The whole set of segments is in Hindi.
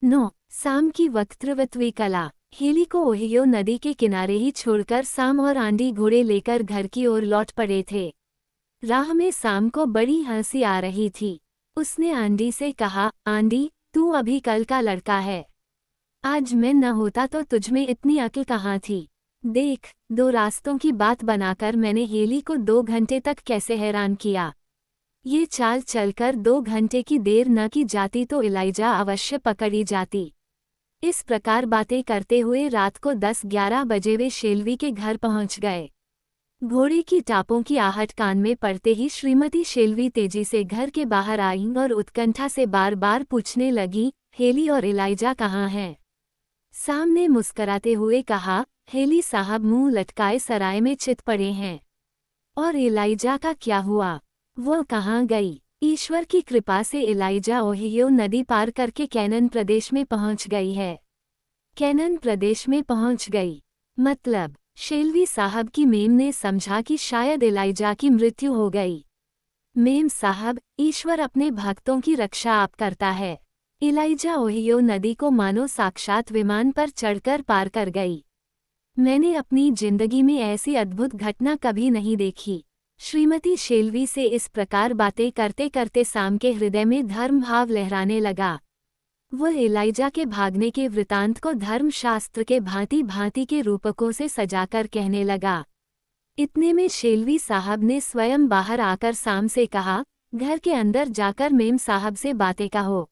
9. साम की वक्तृत्व कला। हेली को ओहियो नदी के किनारे ही छोड़कर साम और आंडी घोड़े लेकर घर की ओर लौट पड़े थे। राह में साम को बड़ी हंसी आ रही थी। उसने आंडी से कहा, आंडी, तू अभी कल का लड़का है। आज मैं न होता तो तुझमें इतनी अक्ल कहाँ थी। देख, 2 रास्तों की बात बनाकर मैंने हेली को 2 घंटे तक कैसे हैरान किया। ये चाल चलकर 2 घंटे की देर न की जाती तो इलाइजा अवश्य पकड़ी जाती। इस प्रकार बातें करते हुए रात को 10-11 बजे वे शेल्वी के घर पहुंच गए। घोड़े की टापों की आहट कान में पड़ते ही श्रीमती शेल्वी तेजी से घर के बाहर आईं और उत्कंठा से बार बार पूछने लगी, हेली और इलाइजा कहाँ हैं? साम ने मुस्कराते हुए कहा, हेली साहब मुंह लटकाए सराय में चित पड़े हैं। और इलाइजा का क्या हुआ? वो कहाँ गई? ईश्वर की कृपा से इलाइजा ओहियो नदी पार करके कैनन प्रदेश में पहुंच गई है। कैनन प्रदेश में पहुंच गई मतलब? शेल्वी साहब की मेम ने समझा कि शायद इलाइजा की मृत्यु हो गई। मेम साहब, ईश्वर अपने भक्तों की रक्षा आप करता है। इलाइजा ओहियो नदी को मानो साक्षात विमान पर चढ़कर पार कर गई। मैंने अपनी जिंदगी में ऐसी अद्भुत घटना कभी नहीं देखी। श्रीमती शेल्वी से इस प्रकार बातें करते करते साम के हृदय में धर्म भाव लहराने लगा। वह इलाइजा के भागने के वृतांत को धर्मशास्त्र के भांति भांति के रूपकों से सजाकर कहने लगा। इतने में शेल्वी साहब ने स्वयं बाहर आकर साम से कहा, घर के अंदर जाकर मेम साहब से बातें कहो।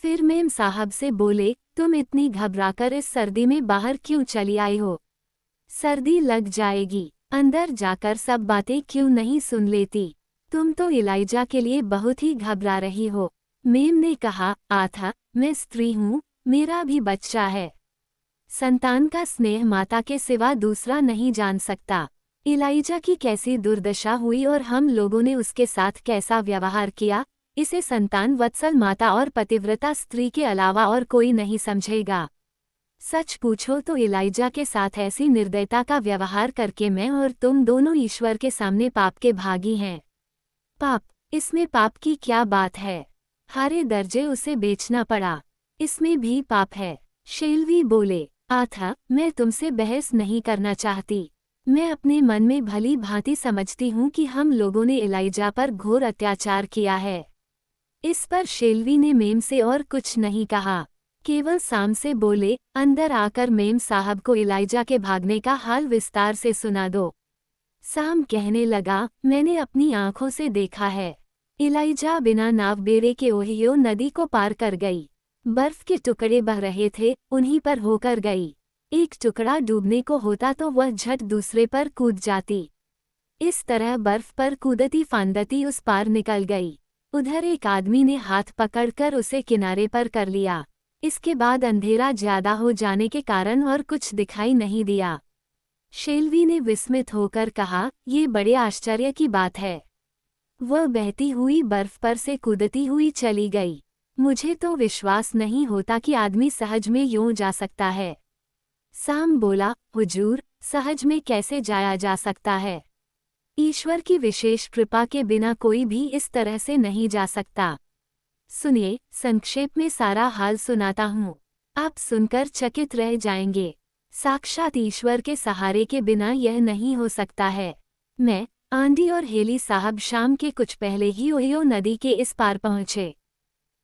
फिर मेम साहब से बोले, तुम इतनी घबराकर इस सर्दी में बाहर क्यों चली आई हो? सर्दी लग जाएगी। अंदर जाकर सब बातें क्यों नहीं सुन लेती? तुम तो इलाइजा के लिए बहुत ही घबरा रही हो। मेम ने कहा, आथा, मैं स्त्री हूँ, मेरा भी बच्चा है। संतान का स्नेह माता के सिवा दूसरा नहीं जान सकता। इलाइजा की कैसी दुर्दशा हुई और हम लोगों ने उसके साथ कैसा व्यवहार किया, इसे संतान वत्सल माता और पतिव्रता स्त्री के अलावा और कोई नहीं समझेगा। सच पूछो तो इलाइजा के साथ ऐसी निर्दयता का व्यवहार करके मैं और तुम दोनों ईश्वर के सामने पाप के भागी हैं। पाप? इसमें पाप की क्या बात है? हारे दर्जे उसे बेचना पड़ा, इसमें भी पाप है। शेल्वी बोले, आथा, मैं तुमसे बहस नहीं करना चाहती। मैं अपने मन में भली भांति समझती हूँ कि हम लोगों ने इलाइजा पर घोर अत्याचार किया है। इस पर शेल्वी ने मेम से और कुछ नहीं कहा, केवल साम से बोले, अंदर आकर मेम साहब को इलाइजा के भागने का हाल विस्तार से सुना दो। साम कहने लगा, मैंने अपनी आंखों से देखा है। इलाइजा बिना नाव बेड़े के ओहियो नदी को पार कर गई। बर्फ के टुकड़े बह रहे थे, उन्हीं पर होकर गई। एक टुकड़ा डूबने को होता तो वह झट दूसरे पर कूद जाती। इस तरह बर्फ पर कूदती फांदती उस पार निकल गई। उधर एक आदमी ने हाथ पकड़कर उसे किनारे पर कर लिया। इसके बाद अंधेरा ज्यादा हो जाने के कारण और कुछ दिखाई नहीं दिया। शेल्वी ने विस्मित होकर कहा, ये बड़े आश्चर्य की बात है। वह बहती हुई बर्फ पर से कूदती हुई चली गई। मुझे तो विश्वास नहीं होता कि आदमी सहज में यूं जा सकता है। साम बोला, हुजूर, सहज में कैसे जाया जा सकता है? ईश्वर की विशेष कृपा के बिना कोई भी इस तरह से नहीं जा सकता। सुनिए, संक्षेप में सारा हाल सुनाता हूँ, आप सुनकर चकित रह जाएंगे। साक्षात ईश्वर के सहारे के बिना यह नहीं हो सकता है। मैं, आंडी और हेली साहब शाम के कुछ पहले ही ओहियो नदी के इस पार पहुँचे।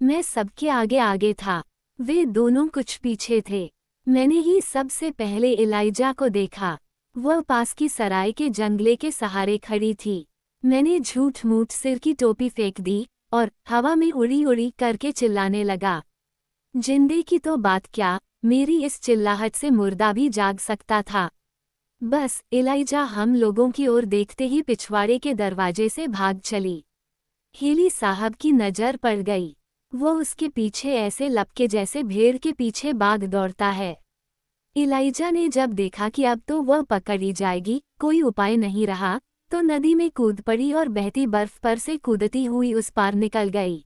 मैं सबके आगे आगे था, वे दोनों कुछ पीछे थे। मैंने ही सबसे पहले इलाइजा को देखा। वह पास की सराय के जंगले के सहारे खड़ी थी। मैंने झूठ मूठ सिर की टोपी फेंक दी और हवा में उड़ी उड़ी करके चिल्लाने लगा। जिंदे की तो बात क्या, मेरी इस चिल्लाहट से मुर्दा भी जाग सकता था। बस इलाइजा हम लोगों की ओर देखते ही पिछवाड़े के दरवाजे से भाग चली। हेली साहब की नज़र पड़ गई। वो उसके पीछे ऐसे लपके जैसे भेड़ के पीछे बाघ दौड़ता है। इलाइजा ने जब देखा कि अब तो वह पकड़ी जाएगी, कोई उपाय नहीं रहा, तो नदी में कूद पड़ी और बहती बर्फ पर से कूदती हुई उस पार निकल गई।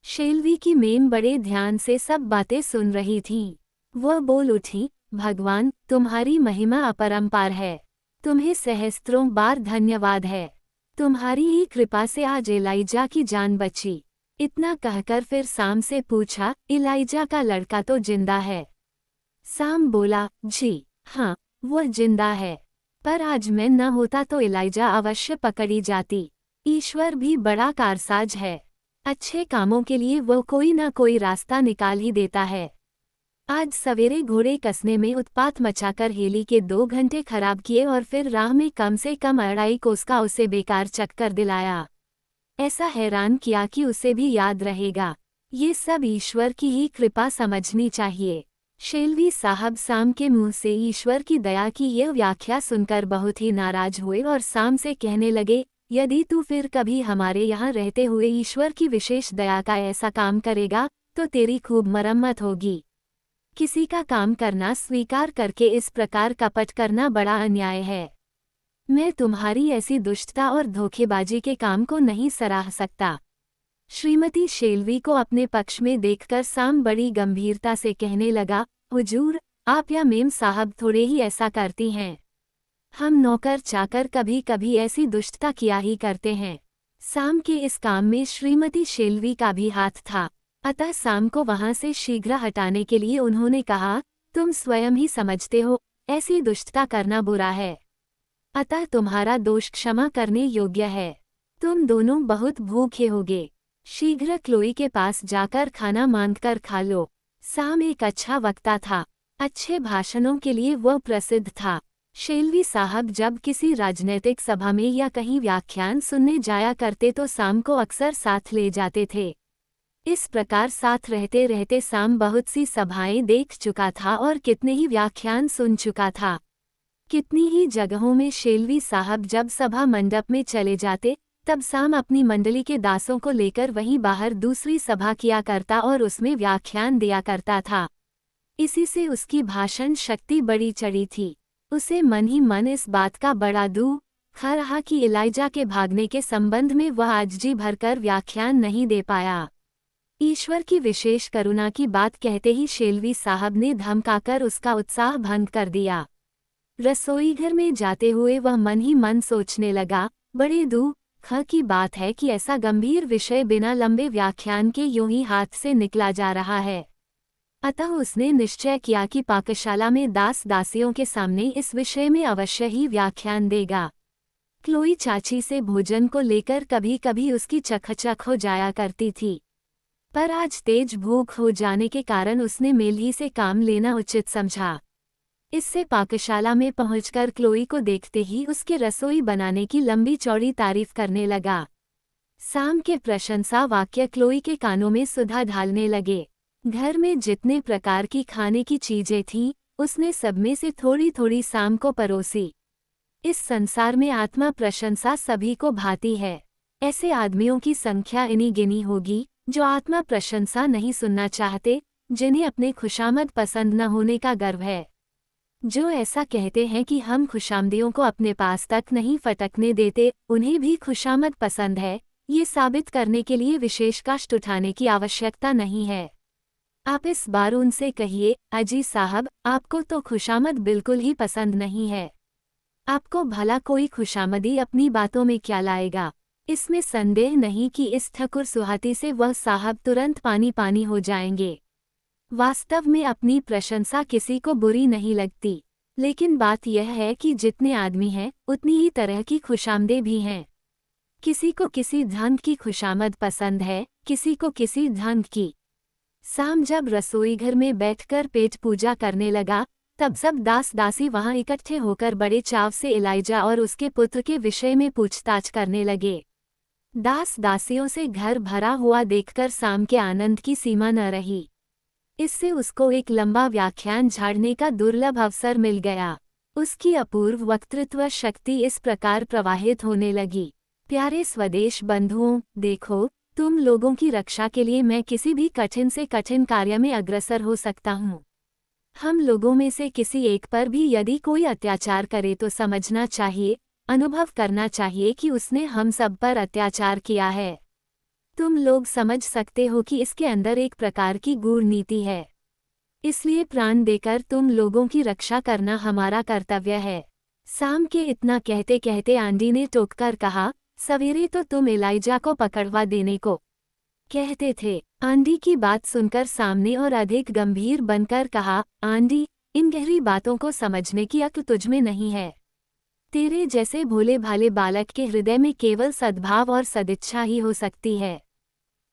शेल्वी की मेम बड़े ध्यान से सब बातें सुन रही थी। वह बोल उठी, भगवान, तुम्हारी महिमा अपरंपार है। तुम्हें सहस्त्रों बार धन्यवाद है। तुम्हारी ही कृपा से आज इलाइजा की जान बची। इतना कहकर फिर साम से पूछा, इलाइजा का लड़का तो जिंदा है? साम बोला, जी हाँ, वो जिंदा है। पर आज मैं न होता तो इलाइजा अवश्य पकड़ी जाती। ईश्वर भी बड़ा कारसाज है, अच्छे कामों के लिए वो कोई न कोई रास्ता निकाल ही देता है। आज सवेरे घोड़े कसने में उत्पात मचाकर हेली के 2 घंटे खराब किए और फिर राह में कम से कम 2.5 कोस का उसे बेकार चक्कर दिलाया। ऐसा हैरान किया कि उसे भी याद रहेगा। ये सब ईश्वर की ही कृपा समझनी चाहिए। शेल्वी साहब साम के मुंह से ईश्वर की दया की यह व्याख्या सुनकर बहुत ही नाराज हुए और साम से कहने लगे, यदि तू फिर कभी हमारे यहाँ रहते हुए ईश्वर की विशेष दया का ऐसा काम करेगा तो तेरी खूब मरम्मत होगी। किसी का काम करना स्वीकार करके इस प्रकार कपट करना बड़ा अन्याय है। मैं तुम्हारी ऐसी दुष्टता और धोखेबाजी के काम को नहीं सराह सकता। श्रीमती शेल्वी को अपने पक्ष में देखकर साम बड़ी गंभीरता से कहने लगा, हुजूर, आप या मेम साहब थोड़े ही ऐसा करती हैं। हम नौकर चाकर कभी कभी ऐसी दुष्टता किया ही करते हैं। साम के इस काम में श्रीमती शेल्वी का भी हाथ था, अतः साम को वहां से शीघ्र हटाने के लिए उन्होंने कहा, तुम स्वयं ही समझते हो ऐसी दुष्टता करना बुरा है, अतः तुम्हारा दोष क्षमा करने योग्य है। तुम दोनों बहुत भूखे होगे, शीघ्र क्लोई के पास जाकर खाना मांगकर खा लो। साम एक अच्छा वक्ता था, अच्छे भाषणों के लिए वह प्रसिद्ध था। शेल्वी साहब जब किसी राजनीतिक सभा में या कहीं व्याख्यान सुनने जाया करते तो साम को अक्सर साथ ले जाते थे। इस प्रकार साथ रहते रहते साम बहुत सी सभाएं देख चुका था और कितने ही व्याख्यान सुन चुका था। कितनी ही जगहों में शेल्वी साहब जब सभा मंडप में चले जाते तब साम अपनी मंडली के दासों को लेकर वहीं बाहर दूसरी सभा किया करता और उसमें व्याख्यान दिया करता था। इसी से उसकी भाषण शक्ति बड़ी चढ़ी थी। उसे मन ही मन इस बात का बड़ा दुख रहा कि इलाइजा के भागने के संबंध में वह आज जी भरकर व्याख्यान नहीं दे पाया। ईश्वर की विशेष करुणा की बात कहते ही शेल्वी साहब ने धमकाकर उसका उत्साह भंग कर दिया। रसोईघर में जाते हुए वह मन ही मन सोचने लगा, बड़े दुख की बात है कि ऐसा गंभीर विषय बिना लंबे व्याख्यान के यूं ही हाथ से निकला जा रहा है। अतः उसने निश्चय किया कि पाकशाला में दास दासियों के सामने इस विषय में अवश्य ही व्याख्यान देगा। क्लोई चाची से भोजन को लेकर कभी कभी उसकी चखचख हो जाया करती थी, पर आज तेज भूख हो जाने के कारण उसने मेल से काम लेना उचित समझा। इससे पाकशाला में पहुंचकर क्लोई को देखते ही उसके रसोई बनाने की लंबी चौड़ी तारीफ करने लगा। साम के प्रशंसा वाक्य क्लोई के कानों में सुधा ढालने लगे। घर में जितने प्रकार की खाने की चीजें थीं, उसने सब में से थोड़ी थोड़ी साम को परोसी। इस संसार में आत्मा प्रशंसा सभी को भाती है। ऐसे आदमियों की संख्या इन्हीं गिनी होगी जो आत्मा प्रशंसा नहीं सुनना चाहते, जिन्हें अपने खुशामद पसंद न होने का गर्व है, जो ऐसा कहते हैं कि हम खुशामदियों को अपने पास तक नहीं फटकने देते, उन्हें भी खुशामद पसंद है। ये साबित करने के लिए विशेष कष्ट उठाने की आवश्यकता नहीं है। आप इस बार उनसे कहिए, अजी साहब, आपको तो खुशामद बिल्कुल ही पसंद नहीं है। आपको भला कोई खुशामदी अपनी बातों में क्या लाएगा। इसमें संदेह नहीं कि इस ठकुर सुहाती से वह साहब तुरंत पानी पानी हो जाएंगे। वास्तव में अपनी प्रशंसा किसी को बुरी नहीं लगती, लेकिन बात यह है कि जितने आदमी हैं उतनी ही तरह की खुशामदें भी हैं। किसी को किसी ढंग की खुशामद पसंद है, किसी को किसी ढंग की। साम जब रसोईघर में बैठकर पेट पूजा करने लगा तब सब दास दासी वहां इकट्ठे होकर बड़े चाव से इलाइजा और उसके पुत्र के विषय में पूछताछ करने लगे। दास दासियों से घर भरा हुआ देखकर साम के आनंद की सीमा न रही। इससे उसको एक लंबा व्याख्यान झाड़ने का दुर्लभ अवसर मिल गया। उसकी अपूर्व वक्तृत्व शक्ति इस प्रकार प्रवाहित होने लगी, प्यारे स्वदेश बंधुओं, देखो, तुम लोगों की रक्षा के लिए मैं किसी भी कठिन से कठिन कार्य में अग्रसर हो सकता हूँ। हम लोगों में से किसी एक पर भी यदि कोई अत्याचार करे तो समझना चाहिए, अनुभव करना चाहिए कि उसने हम सब पर अत्याचार किया है। तुम लोग समझ सकते हो कि इसके अंदर एक प्रकार की गूढ़ नीति है। इसलिए प्राण देकर तुम लोगों की रक्षा करना हमारा कर्तव्य है। साम के इतना कहते कहते आंडी ने टोककर कहा, सवेरे तो तुम इलाइजा को पकड़वा देने को कहते थे। आंधी की बात सुनकर सामने और अधिक गंभीर बनकर कहा, आंधी, इन गहरी बातों को समझने की अक्ल तुझमें नहीं है। तेरे जैसे भोले भाले बालक के हृदय में केवल सद्भाव और सदिच्छा ही हो सकती है।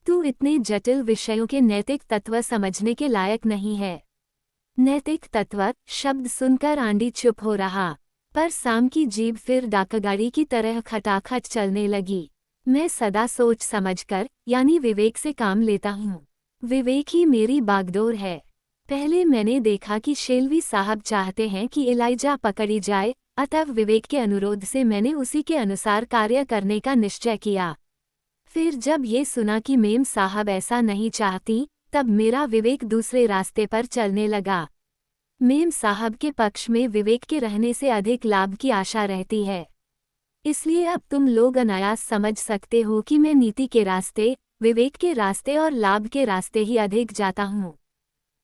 तू इतने जटिल विषयों के नैतिक तत्व समझने के लायक नहीं है। नैतिक तत्व शब्द सुनकर आंधी चुप हो रहा, पर साम की जीभ फिर डाकगाड़ी की तरह खटाखट चलने लगी। मैं सदा सोच समझकर यानी विवेक से काम लेता हूँ। विवेक ही मेरी बागडोर है। पहले मैंने देखा कि शेल्वी साहब चाहते हैं कि एलाइजा पकड़ी जाए, अतः विवेक के अनुरोध से मैंने उसी के अनुसार कार्य करने का निश्चय किया। फिर जब ये सुना कि मेम साहब ऐसा नहीं चाहती, तब मेरा विवेक दूसरे रास्ते पर चलने लगा। मेम साहब के पक्ष में विवेक के रहने से अधिक लाभ की आशा रहती है। इसलिए अब तुम लोग अनायास समझ सकते हो कि मैं नीति के रास्ते, विवेक के रास्ते और लाभ के रास्ते ही अधिक जाता हूँ।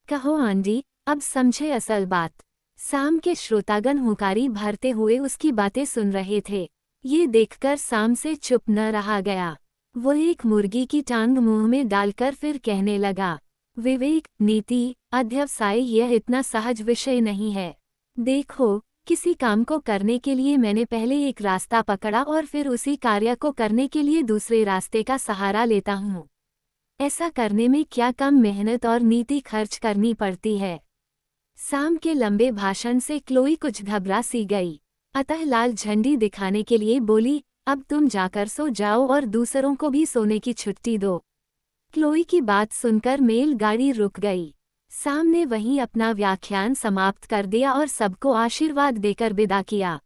कहो आंधी, अब समझे असल बात। साम के श्रोतागण हुंकारी भरते हुए उसकी बातें सुन रहे थे। ये देखकर साम से चुप न रहा गया। वो एक मुर्गी की टांग मुंह में डालकर फिर कहने लगा, विवेक, नीति, अध्यवसाय यह इतना सहज विषय नहीं है। देखो, किसी काम को करने के लिए मैंने पहले एक रास्ता पकड़ा और फिर उसी कार्य को करने के लिए दूसरे रास्ते का सहारा लेता हूँ। ऐसा करने में क्या कम मेहनत और नीति खर्च करनी पड़ती है। साम के लंबे भाषण से क्लोई कुछ घबरा सी गई, अतः लाल झंडी दिखाने के लिए बोली, अब तुम जाकर सो जाओ और दूसरों को भी सोने की छुट्टी दो। क्लोई की बात सुनकर मेलगाड़ी रुक गई। साम ने वहीं अपना व्याख्यान समाप्त कर दिया और सबको आशीर्वाद देकर विदा किया।